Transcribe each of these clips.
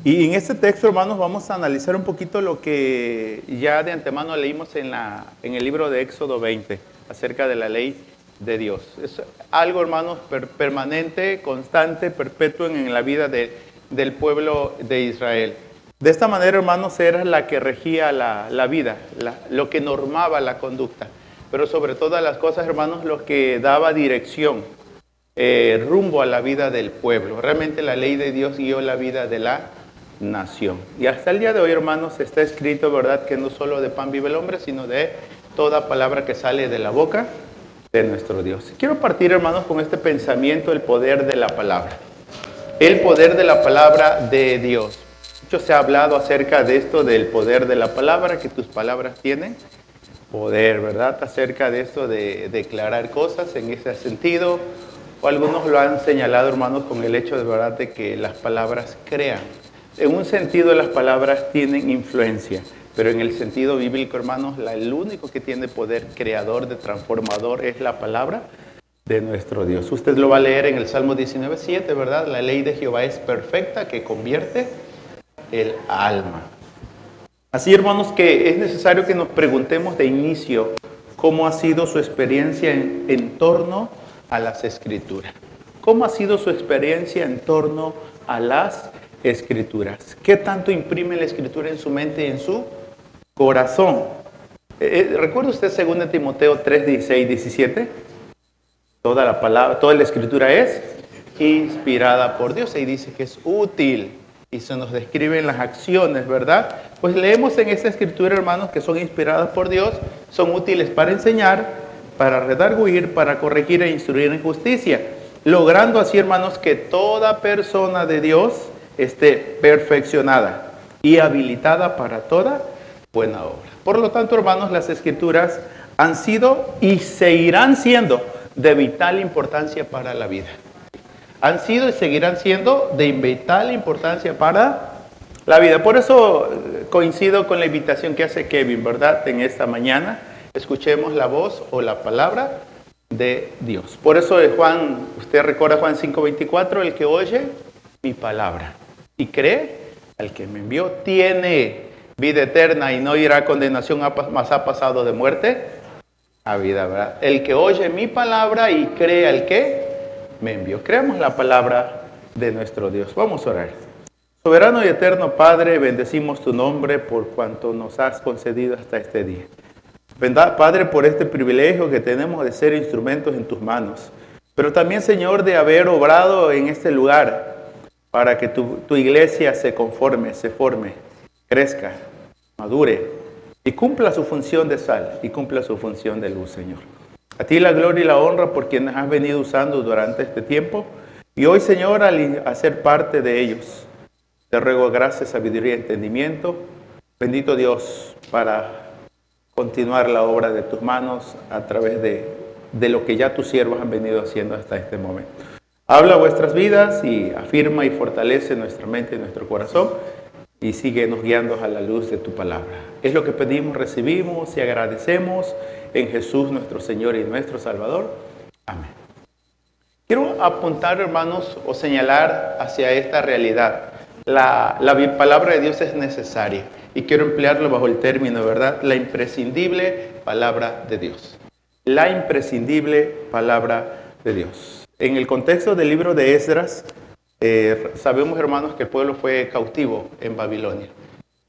Y en este texto, hermanos, vamos a analizar un poquito lo que ya de antemano leímos en el libro de Éxodo 20, acerca de la ley de Dios. Es algo, hermanos, permanente, constante, perpetuo en la vida del pueblo de Israel. De esta manera, hermanos, era la que regía la vida, lo que normaba la conducta. Pero sobre todas las cosas, hermanos, lo que daba dirección, rumbo a la vida del pueblo. Realmente la ley de Dios guió la vida de la nación. Y hasta el día de hoy, hermanos, está escrito, ¿verdad?, que no solo de pan vive el hombre, sino de toda palabra que sale de la boca de nuestro Dios. Quiero partir, hermanos, con este pensamiento, el poder de la palabra. El poder de la palabra de Dios. Mucho se ha hablado acerca de esto, del poder de la palabra, que tus palabras tienen poder, ¿verdad? Acerca de esto de declarar cosas en ese sentido. O algunos lo han señalado, hermanos, con el hecho de verdad de que las palabras crean. En un sentido, las palabras tienen influencia, pero en el sentido bíblico, hermanos, el único que tiene poder creador, de transformador, es la palabra de nuestro Dios. Usted lo va a leer en el Salmo 19:7, ¿verdad? La ley de Jehová es perfecta, que convierte el alma. Así, hermanos, que es necesario que nos preguntemos de inicio cómo ha sido su experiencia en torno a las Escrituras. ¿Cómo ha sido su experiencia en torno a las Escrituras? ¿Qué tanto imprime la Escritura en su mente y en su corazón? ¿Recuerda usted 2 Timoteo 3:16-17? Toda la Escritura es inspirada por Dios y dice que es útil. Y se nos describen las acciones, ¿verdad? Pues leemos en esta Escritura, hermanos, que son inspiradas por Dios, son útiles para enseñar, para redarguir, para corregir e instruir en justicia, logrando así, hermanos, que toda persona de Dios esté perfeccionada y habilitada para toda buena obra. Por lo tanto, hermanos, las Escrituras han sido y seguirán siendo de vital importancia para la vida. Han sido y seguirán siendo de vital importancia para la vida. Por eso coincido con la invitación que hace Kevin, ¿verdad? En esta mañana, escuchemos la voz o la palabra de Dios. Por eso Juan, usted recuerda Juan 5:24, el que oye mi palabra y cree al que me envió, tiene vida eterna y no irá a condenación, mas ha pasado de muerte a vida, ¿verdad? El que oye mi palabra y cree al que me envió. Creamos la palabra de nuestro Dios. Vamos a orar. Soberano y eterno Padre, bendecimos tu nombre por cuanto nos has concedido hasta este día. Padre, por este privilegio que tenemos de ser instrumentos en tus manos, pero también, Señor, de haber obrado en este lugar para que tu iglesia se conforme, se forme, crezca, madure y cumpla su función de sal y cumpla su función de luz, Señor. A ti la gloria y la honra por quienes has venido usando durante este tiempo. Y hoy, Señor, al hacer parte de ellos, te ruego gracia, sabiduría y entendimiento. Bendito Dios, para continuar la obra de tus manos a través de lo que ya tus siervos han venido haciendo hasta este momento. Habla vuestras vidas y afirma y fortalece nuestra mente y nuestro corazón. Y síguenos guiando a la luz de tu palabra. Es lo que pedimos, recibimos y agradecemos en Jesús nuestro Señor y nuestro Salvador. Amén. Quiero apuntar, hermanos, o señalar hacia esta realidad. La palabra de Dios es necesaria y quiero emplearlo bajo el término, ¿verdad? La imprescindible palabra de Dios. La imprescindible palabra de Dios. En el contexto del libro de Esdras, sabemos, hermanos, que el pueblo fue cautivo en Babilonia.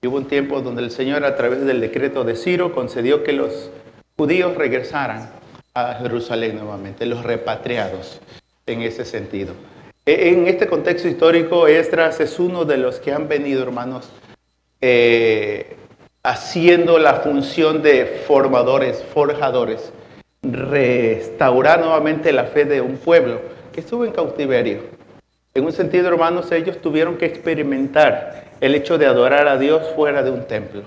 Y hubo un tiempo donde el Señor, a través del decreto de Ciro, concedió que los judíos regresaran a Jerusalén nuevamente, los repatriados en ese sentido. En este contexto histórico, Esdras es uno de los que han venido, hermanos, haciendo la función de formadores, forjadores, restaurar nuevamente la fe de un pueblo que estuvo en cautiverio. En un sentido, hermanos, ellos tuvieron que experimentar el hecho de adorar a Dios fuera de un templo,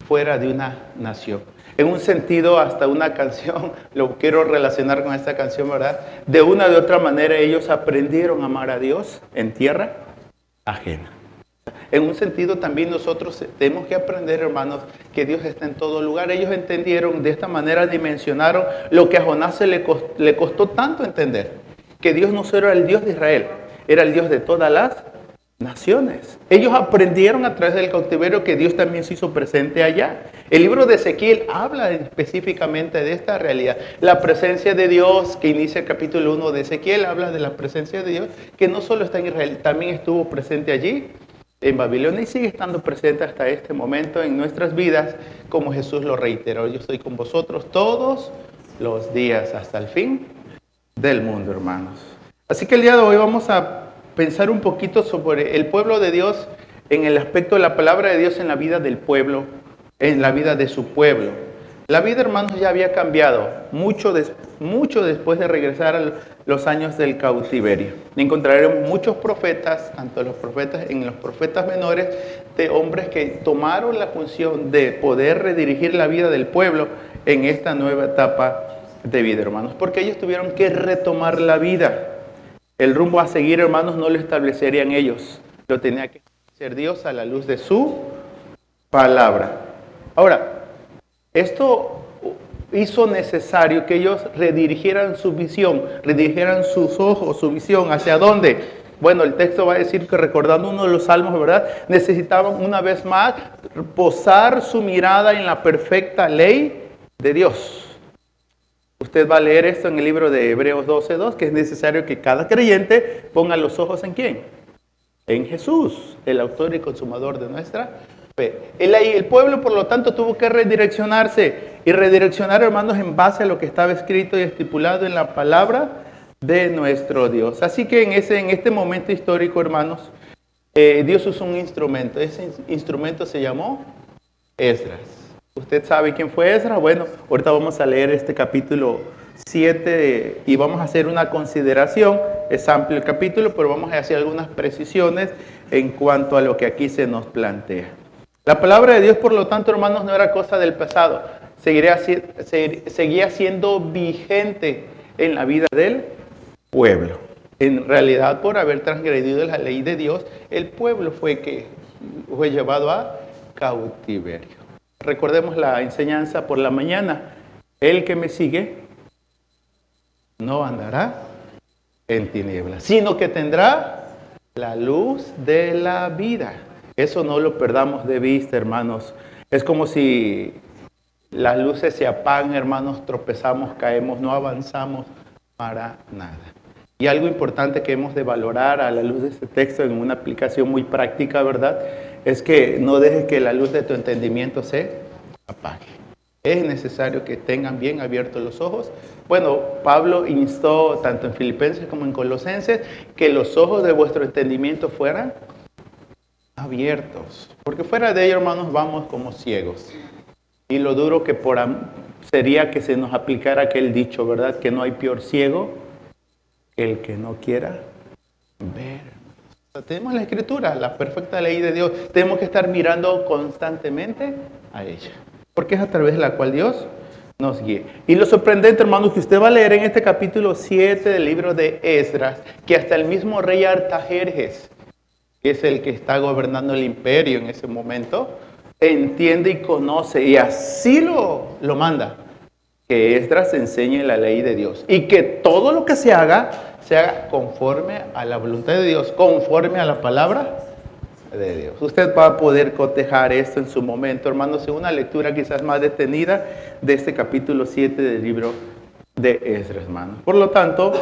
fuera de una nación. En un sentido, hasta una canción, lo quiero relacionar con esta canción, ¿verdad? De una de otra manera, ellos aprendieron a amar a Dios en tierra ajena. En un sentido, también nosotros tenemos que aprender, hermanos, que Dios está en todo lugar. Ellos entendieron, de esta manera dimensionaron lo que a Jonás le costó tanto entender, que Dios no solo era el Dios de Israel, era el Dios de todas las naciones. Ellos aprendieron a través del cautiverio que Dios también se hizo presente allá. El libro de Ezequiel habla específicamente de esta realidad. La presencia de Dios, que inicia el capítulo 1 de Ezequiel, habla de la presencia de Dios, que no solo está en Israel, también estuvo presente allí, en Babilonia, y sigue estando presente hasta este momento en nuestras vidas, como Jesús lo reiteró: yo estoy con vosotros todos los días hasta el fin del mundo, hermanos. Así que el día de hoy vamos a pensar un poquito sobre el pueblo de Dios en el aspecto de la palabra de Dios en la vida del pueblo, en la vida de su pueblo. La vida, hermanos, ya había cambiado mucho después de regresar a los años del cautiverio. Encontraremos muchos profetas, tanto los profetas menores, de hombres que tomaron la función de poder redirigir la vida del pueblo en esta nueva etapa de vida, hermanos, porque ellos tuvieron que retomar la vida. El rumbo a seguir, hermanos, no lo establecerían ellos, lo tenía que hacer Dios a la luz de su palabra. Ahora, esto hizo necesario que ellos redirigieran su visión, redirigieran sus ojos, su visión, ¿hacia dónde? Bueno, el texto va a decir que, recordando uno de los salmos, ¿verdad?, necesitaban una vez más posar su mirada en la perfecta ley de Dios. Usted va a leer esto en el libro de Hebreos 12:2, que es necesario que cada creyente ponga los ojos ¿en quién? En Jesús, el autor y consumador de nuestra fe. El pueblo, por lo tanto, tuvo que redireccionarse y redireccionar, hermanos, en base a lo que estaba escrito y estipulado en la palabra de nuestro Dios. Así que en este momento histórico, hermanos, Dios usó un instrumento. Ese instrumento se llamó Esdras. ¿Usted sabe quién fue Esdras? Bueno, ahorita vamos a leer este capítulo 7 y vamos a hacer una consideración. Es amplio el capítulo, pero vamos a hacer algunas precisiones en cuanto a lo que aquí se nos plantea. La palabra de Dios, por lo tanto, hermanos, no era cosa del pasado. Seguía siendo vigente en la vida del pueblo. En realidad, por haber transgredido la ley de Dios, el pueblo fue llevado a cautiverio. Recordemos la enseñanza por la mañana. El que me sigue no andará en tinieblas, sino que tendrá la luz de la vida. Eso no lo perdamos de vista, hermanos. Es como si las luces se apagan, hermanos, tropezamos, caemos, no avanzamos para nada. Y algo importante que hemos de valorar a la luz de este texto en una aplicación muy práctica, ¿verdad?, es que no dejes que la luz de tu entendimiento se apague. Es necesario que tengan bien abiertos los ojos. Bueno, Pablo instó tanto en Filipenses como en Colosenses que los ojos de vuestro entendimiento fueran abiertos, porque fuera de ello, hermanos, vamos como ciegos. Y lo duro que sería que se nos aplicara aquel dicho, ¿verdad?, que no hay peor ciego que el que no quiera ver. O sea, tenemos la Escritura, la perfecta ley de Dios. Tenemos que estar mirando constantemente a ella, porque es a través de la cual Dios nos guíe. Y lo sorprendente, hermanos, que usted va a leer en este capítulo 7 del libro de Esdras, que hasta el mismo rey Artajerjes, que es el que está gobernando el imperio en ese momento, entiende y conoce, y así lo manda, que Esdras enseñe la ley de Dios, y que todo lo que se haga conforme a la voluntad de Dios, conforme a la palabra de Dios. Usted va a poder cotejar esto en su momento, hermanos, en una lectura quizás más detenida de este capítulo 7 del libro de Esdras, hermanos. Por lo tanto,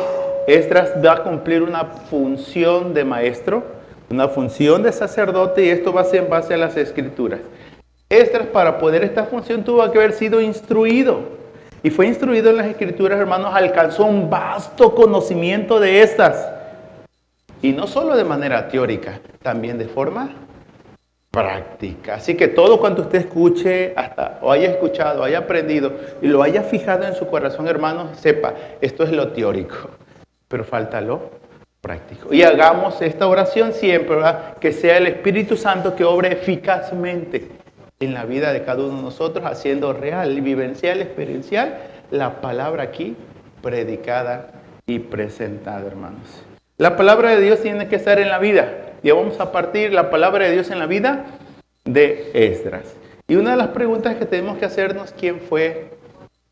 Esdras va a cumplir una función de maestro, una función de sacerdote, y esto va a ser en base a las Escrituras. Esdras, para poder esta función, tuvo que haber sido instruido. Y fue instruido en las Escrituras, hermanos, alcanzó un vasto conocimiento de estas. Y no solo de manera teórica, también de forma práctica. Así que todo cuanto usted escuche, hasta o haya escuchado, haya aprendido y lo haya fijado en su corazón, hermanos, sepa, esto es lo teórico, pero falta lo práctico. Y hagamos esta oración siempre, ¿verdad?, que sea el Espíritu Santo que obre eficazmente en la vida de cada uno de nosotros, haciendo real, vivencial, experiencial la palabra aquí predicada y presentada, hermanos. La palabra de Dios tiene que estar en la vida. Y vamos a partir la palabra de Dios en la vida de Esdras. Y una de las preguntas que tenemos que hacernos, ¿quién fue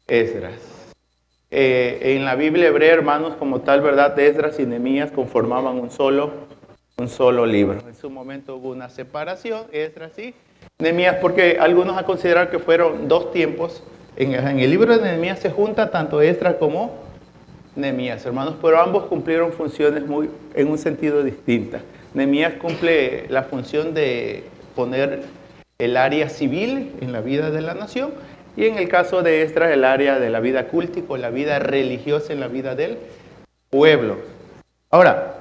Esdras? En la Biblia hebrea, hermanos, como tal, ¿verdad?, Esdras y Nehemías conformaban un solo un solo libro. En su momento hubo una separación, Esdras y Nehemías, porque algunos han considerado que fueron dos tiempos. En el libro de Nehemías se junta tanto Esdras como Nehemías, hermanos, pero ambos cumplieron funciones en un sentido distinto. Nehemías cumple la función de poner el área civil en la vida de la nación, y en el caso de Esdras, el área de la vida cultica, la vida religiosa en la vida del pueblo. Ahora,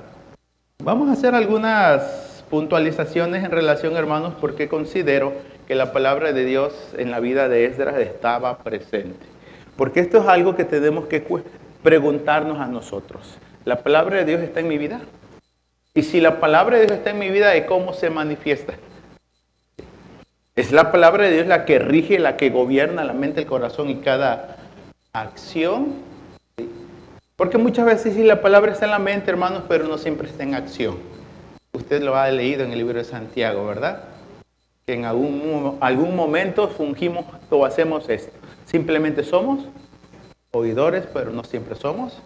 vamos a hacer algunas puntualizaciones en relación, hermanos, porque considero que la palabra de Dios en la vida de Esdras estaba presente. Porque esto es algo que tenemos que preguntarnos a nosotros. ¿La palabra de Dios está en mi vida? Y si la palabra de Dios está en mi vida, ¿de cómo se manifiesta? Es la palabra de Dios la que rige, la que gobierna la mente, el corazón y cada acción. Porque muchas veces sí, la palabra está en la mente, hermanos, pero no siempre está en acción. Usted lo ha leído en el libro de Santiago, ¿verdad? Que en algún momento fungimos o hacemos esto. Simplemente somos oidores, pero no siempre somos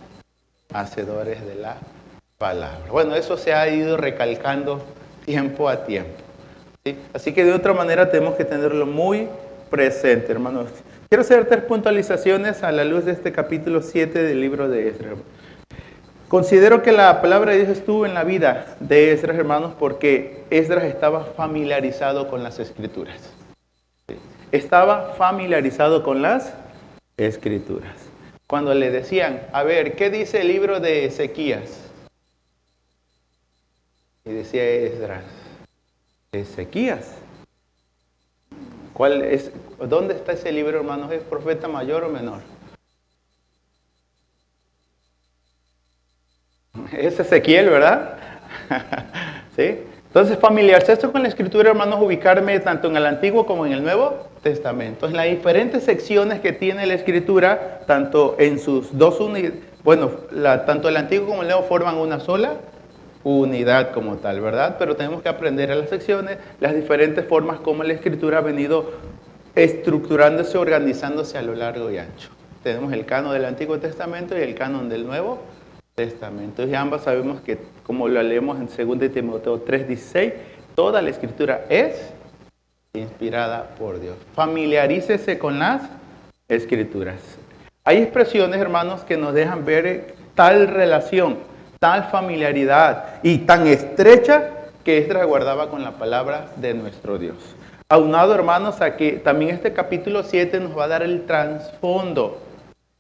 hacedores de la palabra. Bueno, eso se ha ido recalcando tiempo a tiempo. ¿Sí? Así que de otra manera tenemos que tenerlo muy presente, hermanos. Quiero hacer 3 puntualizaciones a la luz de este capítulo 7 del libro de Esdras. Considero que la palabra de Dios estuvo en la vida de Esdras, hermanos, porque Esdras estaba familiarizado con las Escrituras. ¿Sí? Estaba familiarizado con las Escrituras. Cuando le decían, a ver, ¿qué dice el libro de Ezequías? Y decía Esdras, Ezequías. ¿Dónde está ese libro, hermanos? ¿Es profeta mayor o menor? Es Ezequiel, ¿verdad? ¿Sí? Entonces, familiarizarse con la Escritura, hermanos, ubicarme tanto en el Antiguo como en el Nuevo Testamento. En las diferentes secciones que tiene la Escritura, tanto en sus dos unidades, tanto el Antiguo como el Nuevo forman una sola unidad como tal, ¿verdad? Pero tenemos que aprender a las secciones, las diferentes formas como la Escritura ha venido estructurándose, organizándose a lo largo y ancho. Tenemos el canon del Antiguo Testamento y el canon del Nuevo Testamento. Y ambas sabemos que, como lo leemos en 2 Timoteo 3:16, toda la Escritura es inspirada por Dios. Familiarícese con las Escrituras. Hay expresiones, hermanos, que nos dejan ver tal relación, tal familiaridad y tan estrecha que Esdras guardaba con la palabra de nuestro Dios. Aunado, hermanos, a que también este capítulo 7 nos va a dar el trasfondo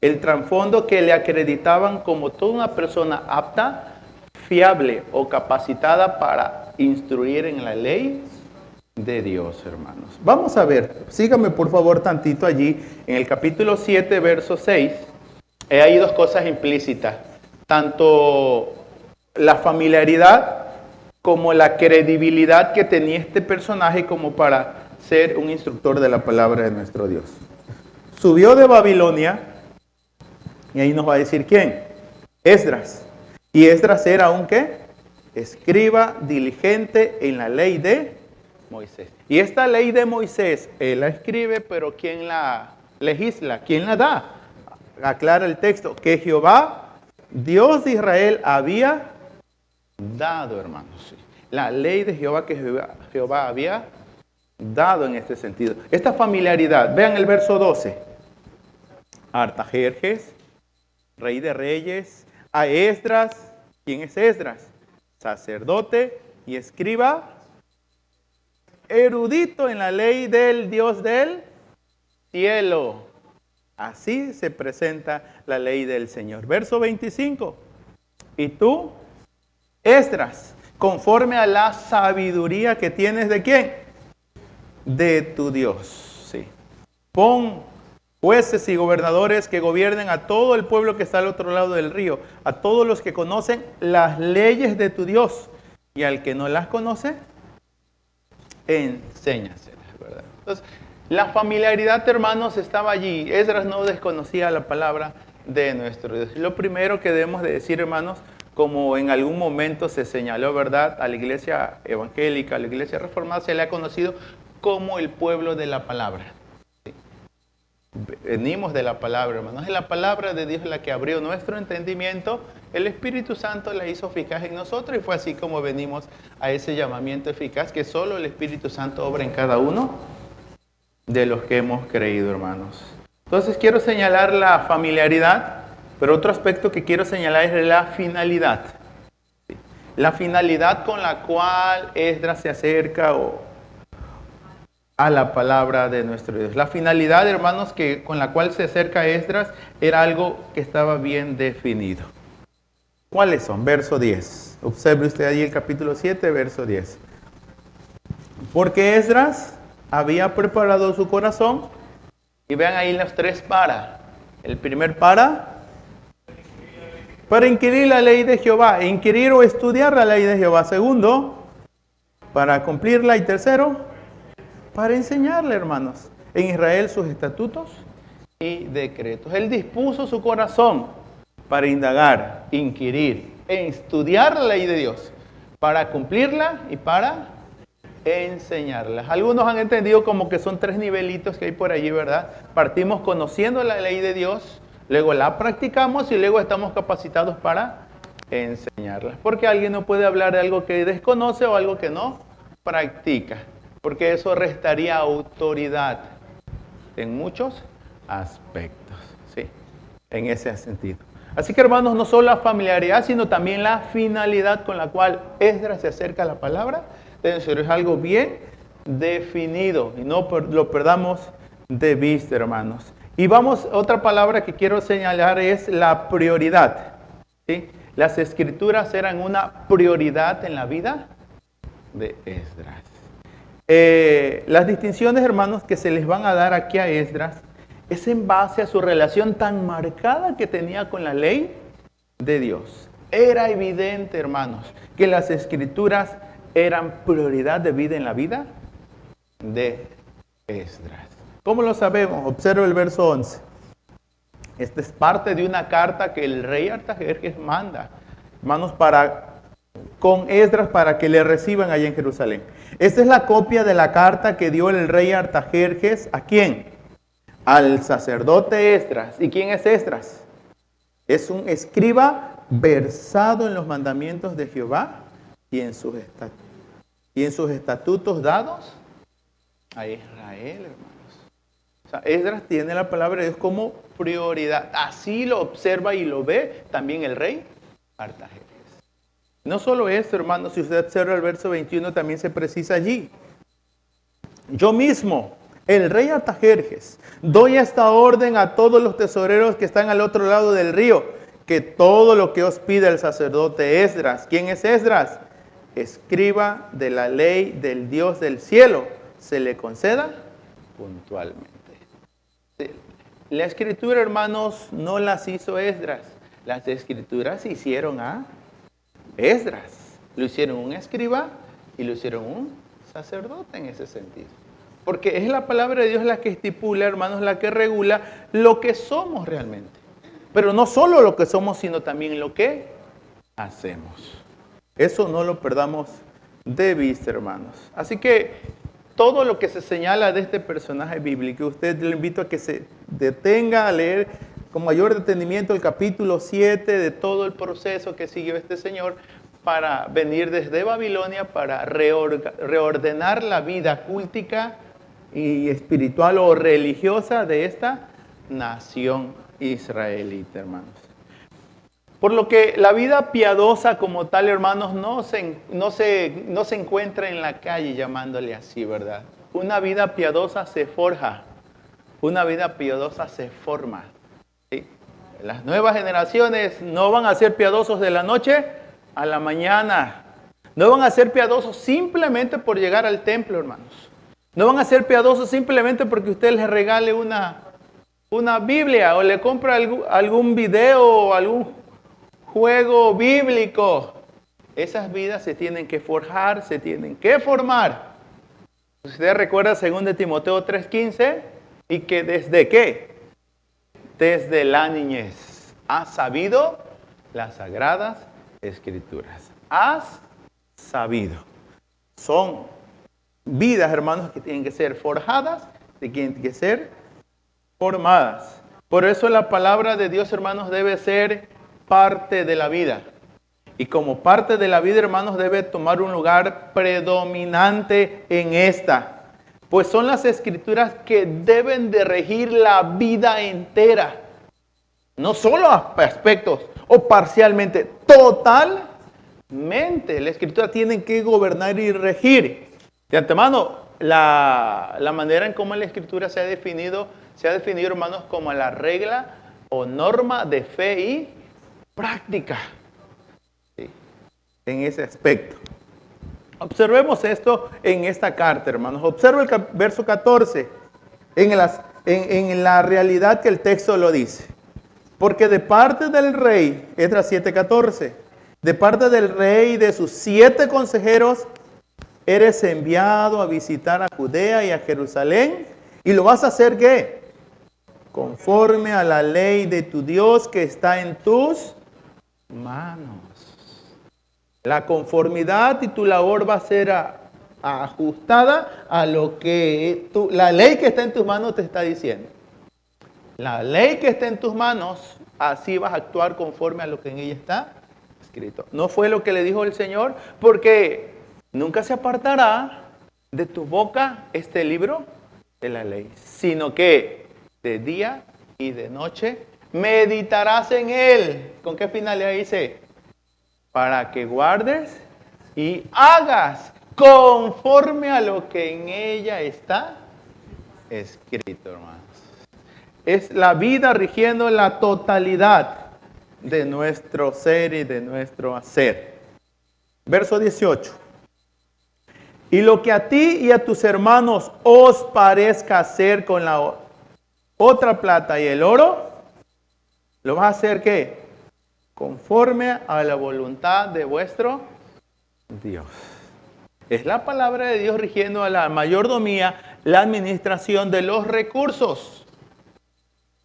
que le acreditaban como toda una persona apta, fiable o capacitada para instruir en la ley de Dios, hermanos. Vamos a ver, síganme por favor tantito allí, en el capítulo 7, verso 6, hay 2 cosas implícitas. Tanto la familiaridad como la credibilidad que tenía este personaje como para ser un instructor de la palabra de nuestro Dios. Subió de Babilonia, y ahí nos va a decir quién, Esdras. Y Esdras era un ¿qué? Escriba diligente en la ley de Moisés. Y esta ley de Moisés, él la escribe, pero ¿quién la legisla? ¿Quién la da? Aclara el texto, que Jehová, Dios de Israel, había dado, hermanos. La ley de Jehová que Jehová había dado en este sentido. Esta familiaridad, vean el verso 12. Artajerjes, rey de reyes, a Esdras. ¿Quién es Esdras? Sacerdote y escriba, erudito en la ley del Dios del cielo. Así se presenta la ley del Señor. Verso 25. Y tú, Esdras, conforme a la sabiduría que tienes ¿de quién? De tu Dios. Sí. Pon jueces y gobernadores que gobiernen a todo el pueblo que está al otro lado del río, a todos los que conocen las leyes de tu Dios, y al que no las conoce, enséñaselas, ¿verdad? Entonces, la familiaridad, hermanos, estaba allí. Esdras no desconocía la palabra de nuestro Dios. Lo primero que debemos de decir, hermanos, como en algún momento se señaló, ¿verdad? A la iglesia evangélica, a la iglesia reformada, se le ha conocido como el pueblo de la palabra. ¿Sí? Venimos de la palabra, hermanos. Es la palabra de Dios la que abrió nuestro entendimiento El Espíritu Santo la hizo eficaz en nosotros y fue así como venimos a ese llamamiento eficaz que solo el Espíritu Santo obra en cada uno de los que hemos creído, hermanos. Entonces quiero señalar la familiaridad, pero otro aspecto que quiero señalar es la finalidad. La finalidad con la cual Esdras se acerca a la palabra de nuestro Dios. La finalidad, hermanos, con la cual se acerca Esdras era algo que estaba bien definido. ¿Cuáles son? Verso 10. Observe usted ahí el capítulo 7, verso 10. Porque Esdras había preparado su corazón, y vean ahí los tres para. El primer para inquirir la ley de Jehová, inquirir o estudiar la ley de Jehová. Segundo, para cumplirla. Y tercero, para enseñarle, hermanos, en Israel sus estatutos y decretos. Él dispuso su corazón para indagar, inquirir, estudiar la ley de Dios, para cumplirla y para enseñarla. Algunos han entendido como que son tres nivelitos que hay por allí, ¿verdad? Partimos conociendo la ley de Dios, luego la practicamos y luego estamos capacitados para enseñarla. Porque alguien no puede hablar de algo que desconoce o algo que no practica, porque eso restaría autoridad en muchos aspectos, ¿sí? En ese sentido. Así que, hermanos, no solo la familiaridad, sino también la finalidad con la cual Esdras se acerca a la palabra de Dios. Es algo bien definido y no lo perdamos de vista, hermanos. Y vamos, otra palabra que quiero señalar es la prioridad, ¿sí? Las escrituras eran una prioridad en la vida de Esdras. Las distinciones, hermanos, que se les van a dar aquí a Esdras es en base a su relación tan marcada que tenía con la ley de Dios. Era evidente, hermanos, que las escrituras eran prioridad de vida en la vida de Esdras. ¿Cómo lo sabemos? Observa el verso 11. Esta es parte de una carta que el rey Artajerjes manda, hermanos, con Esdras para que le reciban allá en Jerusalén. Esta es la copia de la carta que dio el rey Artajerjes. ¿A quién? Al sacerdote Esdras. ¿Y quién es Esdras? Es un escriba versado en los mandamientos de Jehová y en sus estatutos dados a Israel, hermanos. O sea, Esdras tiene la palabra de Dios como prioridad. Así lo observa y lo ve también el rey Artajerjes. No solo esto, hermanos, si usted observa el verso 21, también se precisa allí. Yo mismo, el rey Artajerjes, doy esta orden a todos los tesoreros que están al otro lado del río, que todo lo que os pida el sacerdote Esdras. ¿Quién es Esdras? Escriba de la ley del Dios del cielo, se le conceda puntualmente. La escritura, hermanos, no las hizo Esdras. Las escrituras se hicieron a Esdras. Lo hicieron un escriba y lo hicieron un sacerdote en ese sentido. Porque es la palabra de Dios la que estipula, hermanos, la que regula lo que somos realmente. Pero no solo lo que somos, sino también lo que hacemos. Eso no lo perdamos de vista, hermanos. Así que todo lo que se señala de este personaje bíblico, usted le invito a que se detenga a leer con mayor detenimiento el capítulo 7 de todo el proceso que siguió este señor para venir desde Babilonia para reordenar la vida cultica y espiritual o religiosa de esta nación israelita, hermanos. Por lo que la vida piadosa como tal, hermanos, no se encuentra en la calle llamándole así, ¿verdad? Una vida piadosa se forja, una vida piadosa se forma. ¿Sí? Las nuevas generaciones no van a ser piadosos de la noche a la mañana. No van a ser piadosos simplemente por llegar al templo, hermanos. No van a ser piadosos simplemente porque usted les regale una Biblia o le compra algún video o algún juego bíblico. Esas vidas se tienen que forjar, se tienen que formar. Usted recuerda 2 Timoteo 3:15 y que desde ¿qué? Desde la niñez has sabido las sagradas escrituras. Has sabido. Son vidas, hermanos, que tienen que ser forjadas, que tienen que ser formadas. Por eso la palabra de Dios, hermanos, debe ser parte de la vida. Y como parte de la vida, hermanos, debe tomar un lugar predominante en esta. Pues son las escrituras que deben de regir la vida entera. No solo aspectos o parcialmente, totalmente. La escritura tiene que gobernar y regir. De antemano, la manera en cómo la escritura se ha definido, hermanos, como la regla o norma de fe y práctica. Sí, en ese aspecto. Observemos esto en esta carta, hermanos. Observa el verso 14, en la realidad que el texto lo dice. Porque de parte del rey, Esdras 7:14, de parte del rey y de sus 7 consejeros, eres enviado a visitar a Judea y a Jerusalén. ¿Y lo vas a hacer qué? Conforme a la ley de tu Dios que está en tus manos. La conformidad y tu labor va a ser ajustada a lo que la ley que está en tus manos te está diciendo. La ley que está en tus manos, así vas a actuar conforme a lo que en ella está escrito. ¿No fue lo que le dijo el Señor? Porque nunca se apartará de tu boca este libro de la ley, sino que de día y de noche meditarás en él. ¿Con qué finalidad dice? Para que guardes y hagas conforme a lo que en ella está escrito, hermanos. Es la vida rigiendo la totalidad de nuestro ser y de nuestro hacer. Verso 18. Y lo que a ti y a tus hermanos os parezca hacer con la otra plata y el oro, ¿lo vas a hacer qué? Conforme a la voluntad de vuestro Dios. Es la palabra de Dios rigiendo a la mayordomía, la administración de los recursos.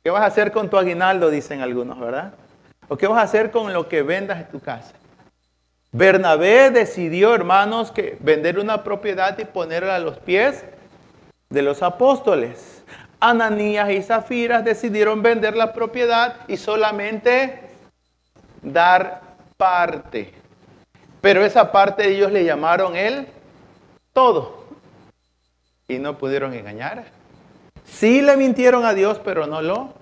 ¿Qué vas a hacer con tu aguinaldo? Dicen algunos, ¿verdad? ¿O qué vas a hacer con lo que vendas en tu casa? Bernabé decidió, hermanos, que vender una propiedad y ponerla a los pies de los apóstoles. Ananías y Zafiras decidieron vender la propiedad y solamente dar parte. Pero esa parte ellos le llamaron el todo. Y no pudieron engañar. Sí le mintieron a Dios, pero no lo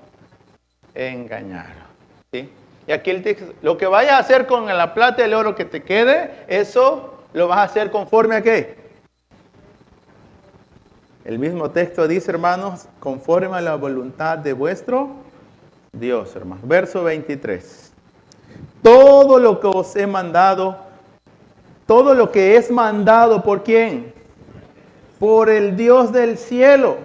engañaron. ¿Sí? Y aquí el texto, lo que vayas a hacer con la plata y el oro que te quede, eso lo vas a hacer conforme a qué. El mismo texto dice, hermanos, conforme a la voluntad de vuestro Dios, hermanos. Verso 23. Todo lo que os he mandado, todo lo que es mandado, ¿por quién? Por el Dios del cielo.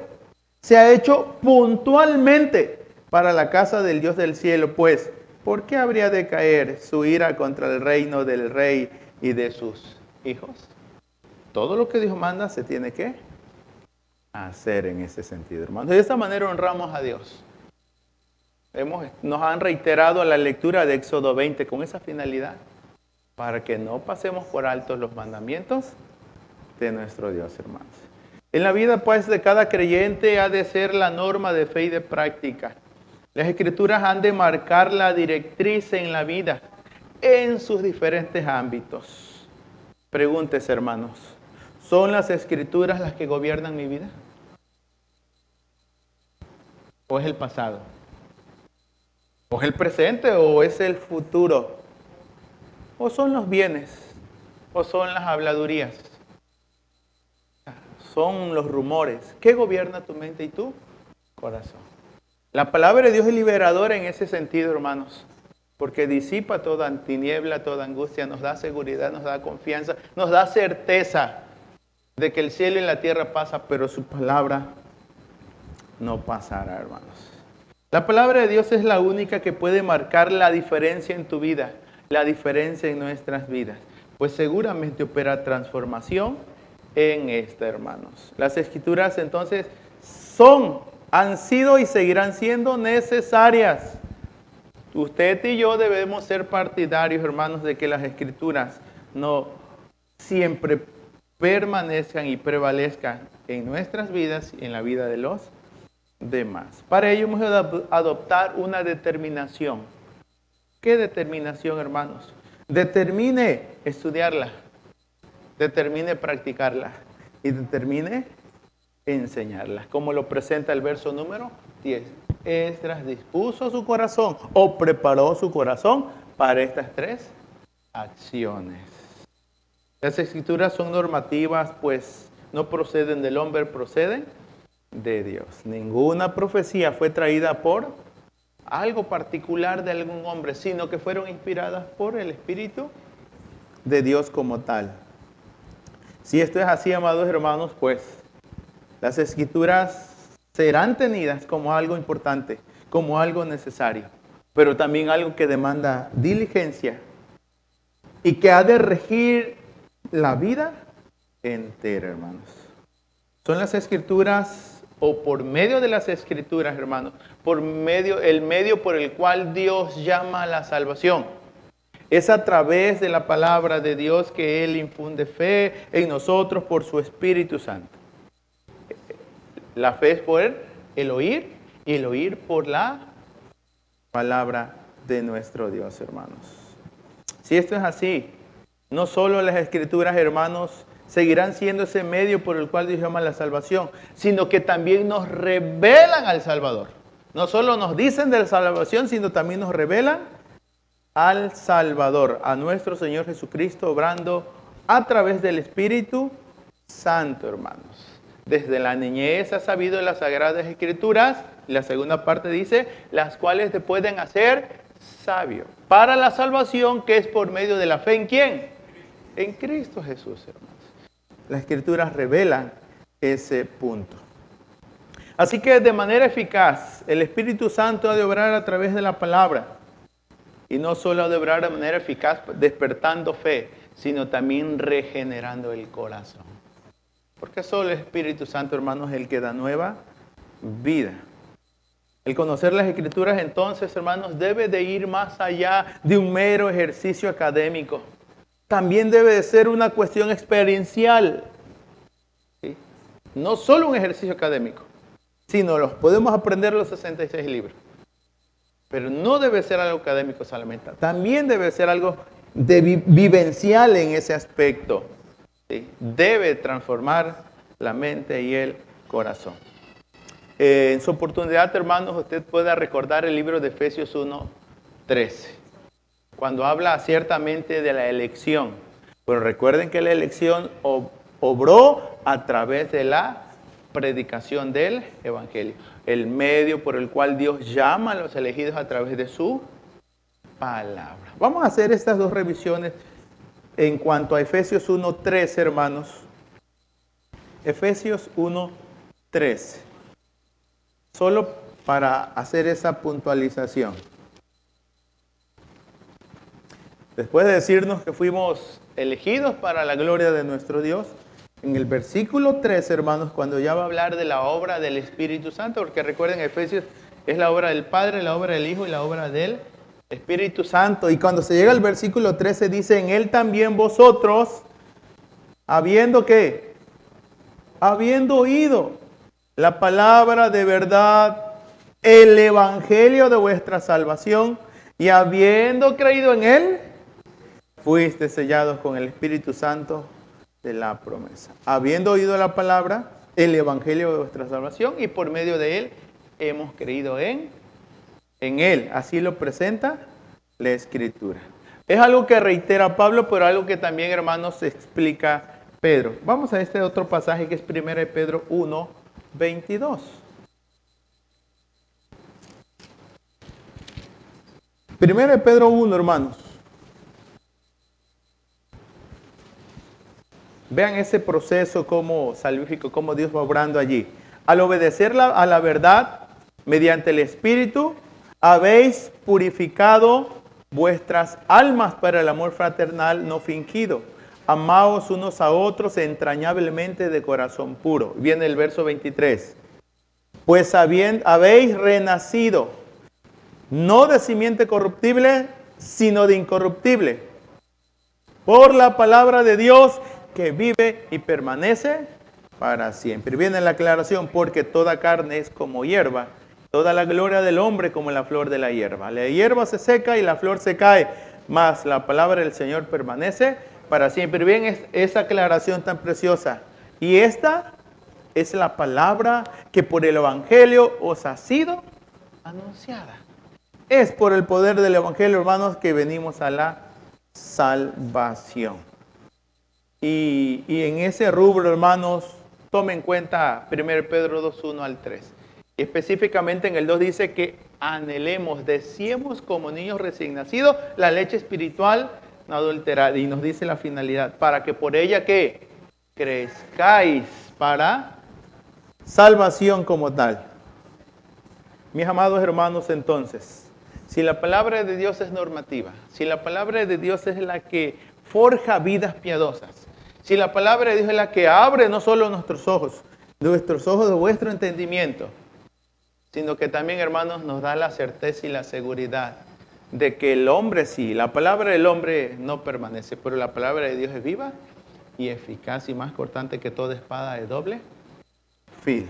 Se ha hecho puntualmente para la casa del Dios del cielo, pues, ¿por qué habría de caer su ira contra el reino del rey y de sus hijos? Todo lo que Dios manda se tiene que hacer en ese sentido, hermanos. De esta manera honramos a Dios. Nos han reiterado la lectura de Éxodo 20 con esa finalidad, para que no pasemos por alto los mandamientos de nuestro Dios, hermanos. En la vida, pues, de cada creyente ha de ser la norma de fe y de práctica. Las Escrituras han de marcar la directriz en la vida, en sus diferentes ámbitos. Pregúntese, hermanos, ¿son las Escrituras las que gobiernan mi vida? ¿O es el pasado? ¿O es el presente o es el futuro? ¿O son los bienes? ¿O son las habladurías? ¿Son los rumores? ¿Qué gobierna tu mente y tu corazón? La palabra de Dios es liberadora en ese sentido, hermanos, porque disipa toda tiniebla, toda angustia, nos da seguridad, nos da confianza, nos da certeza de que el cielo y la tierra pasan, pero su palabra no pasará, hermanos. La palabra de Dios es la única que puede marcar la diferencia en tu vida, la diferencia en nuestras vidas, pues seguramente opera transformación en esta, hermanos. Las Escrituras entonces han sido y seguirán siendo necesarias. Usted y yo debemos ser partidarios, hermanos, de que las Escrituras no siempre permanezcan y prevalezcan en nuestras vidas y en la vida de los demás. Para ello hemos de adoptar una determinación ¿Qué determinación, hermanos? Determine estudiarla, determine practicarla y determine enseñarla. Como lo presenta el verso número 10. Esdras dispuso su corazón o preparó su corazón para estas tres acciones. Las escrituras son normativas, pues no proceden del hombre, proceden de Dios. Ninguna profecía fue traída por algo particular de algún hombre, sino que fueron inspiradas por el Espíritu de Dios como tal. Si esto es así, amados hermanos, pues las escrituras serán tenidas como algo importante, como algo necesario, pero también algo que demanda diligencia y que ha de regir la vida entera, hermanos. Son las escrituras, o por medio de las escrituras, hermanos, el medio por el cual Dios llama a la salvación. Es a través de la palabra de Dios que Él infunde fe en nosotros por su Espíritu Santo. La fe es por el oír y el oír por la palabra de nuestro Dios, hermanos. Si esto es así, no solo las escrituras, hermanos, seguirán siendo ese medio por el cual Dios llama a la salvación, sino que también nos revelan al Salvador. No solo nos dicen de la salvación, sino también nos revelan al Salvador, a nuestro Señor Jesucristo, obrando a través del Espíritu Santo, hermanos. Desde la niñez has sabido de las Sagradas Escrituras, y la segunda parte dice, las cuales te pueden hacer sabio para la salvación que es por medio de la fe. ¿En quién? En Cristo Jesús, hermanos. Las Escrituras revelan ese punto. Así que de manera eficaz, el Espíritu Santo ha de obrar a través de la palabra. Y no solo ha de obrar de manera eficaz despertando fe, sino también regenerando el corazón. Porque solo el Espíritu Santo, hermanos, es el que da nueva vida. El conocer las Escrituras, entonces, hermanos, debe de ir más allá de un mero ejercicio académico. También debe de ser una cuestión experiencial. ¿Sí? No solo un ejercicio académico, sino los podemos aprender los 66 libros. Pero no debe ser algo académico solamente. También debe ser algo vivencial en ese aspecto. ¿Sí? Debe transformar la mente y el corazón. En su oportunidad, hermanos, usted pueda recordar el libro de Efesios 1:13. Cuando habla ciertamente de la elección. Pero recuerden que la elección obró a través de la predicación del Evangelio. El medio por el cual Dios llama a los elegidos a través de su palabra. Vamos a hacer estas dos revisiones en cuanto a Efesios 1:13, hermanos. Efesios 1:13. Solo para hacer esa puntualización. Después de decirnos que fuimos elegidos para la gloria de nuestro Dios, en el versículo 3, hermanos, cuando ya va a hablar de la obra del Espíritu Santo, porque recuerden, Efesios es la obra del Padre, la obra del Hijo y la obra del Espíritu Santo. Y cuando se llega al versículo 13 dice, en Él también vosotros, habiendo ¿qué? Habiendo oído la palabra de verdad, el evangelio de vuestra salvación, y habiendo creído en Él, fuiste sellados con el Espíritu Santo de la promesa. Habiendo oído la palabra, el evangelio de vuestra salvación, y por medio de Él hemos creído en Él. Así lo presenta la Escritura. Es algo que reitera Pablo, pero algo que también, hermanos, explica Pedro. Vamos a este otro pasaje que es 1 Pedro 1:22. 1 Pedro 1, hermanos. Vean ese proceso como salvífico, como Dios va obrando allí. Al obedecer a la verdad, mediante el Espíritu, habéis purificado vuestras almas para el amor fraternal no fingido. Amaos unos a otros entrañablemente de corazón puro. Viene el verso 23. Pues habéis renacido, no de simiente corruptible, sino de incorruptible, por la palabra de Dios que vive y permanece para siempre. Viene la aclaración, porque toda carne es como hierba, Toda la gloria del hombre como la flor de la hierba. La hierba se seca y la flor se cae, mas la palabra del Señor permanece para siempre. Bien, esa aclaración tan preciosa. Y esta es la palabra que por el Evangelio os ha sido anunciada. Es por el poder del Evangelio, hermanos, que venimos a la salvación. Y en ese rubro, hermanos, tomen en cuenta 1 Pedro 2, 1 al 3. Específicamente en el 2 dice que anhelemos, deseemos como niños recién nacidos la leche espiritual no adulterada. Y nos dice la finalidad, para que por ella que crezcáis para salvación como tal. Mis amados hermanos, entonces, si la palabra de Dios es normativa, si la palabra de Dios es la que forja vidas piadosas, si la palabra de Dios es la que abre no solo nuestros ojos de vuestro entendimiento, sino que también, hermanos, nos da la certeza y la seguridad de que el hombre sí, la palabra del hombre no permanece, pero la palabra de Dios es viva y eficaz y más cortante que toda espada de doble filo.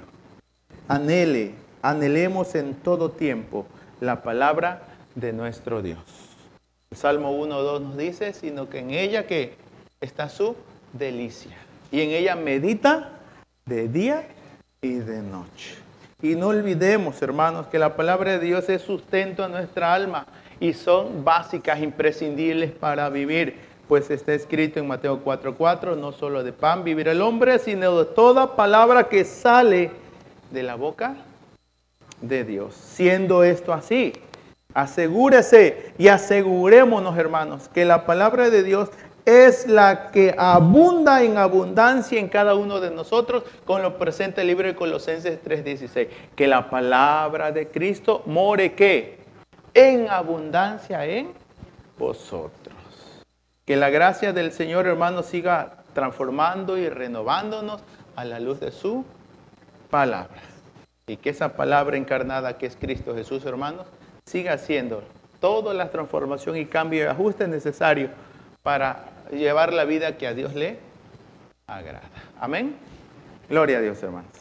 Anhelemos en todo tiempo la palabra de nuestro Dios. El Salmo 1:2 nos dice, sino que en ella que está su delicia. Y en ella medita de día y de noche. Y no olvidemos, hermanos, que la palabra de Dios es sustento a nuestra alma y son básicas, imprescindibles para vivir. Pues está escrito en Mateo 4:4, no solo de pan vivirá el hombre, sino de toda palabra que sale de la boca de Dios. Siendo esto así, asegúrese y asegurémonos, hermanos, que la palabra de Dios es la que abunda en abundancia en cada uno de nosotros, con lo presente el libro de Colosenses 3:16. Que la palabra de Cristo more, ¿qué? En abundancia en vosotros. Que la gracia del Señor, hermanos, siga transformando y renovándonos a la luz de su palabra. Y que esa palabra encarnada que es Cristo Jesús, hermanos, siga haciendo toda la transformación y cambio y ajuste necesario para llevar la vida que a Dios le agrada. Amén. Gloria a Dios, hermanos.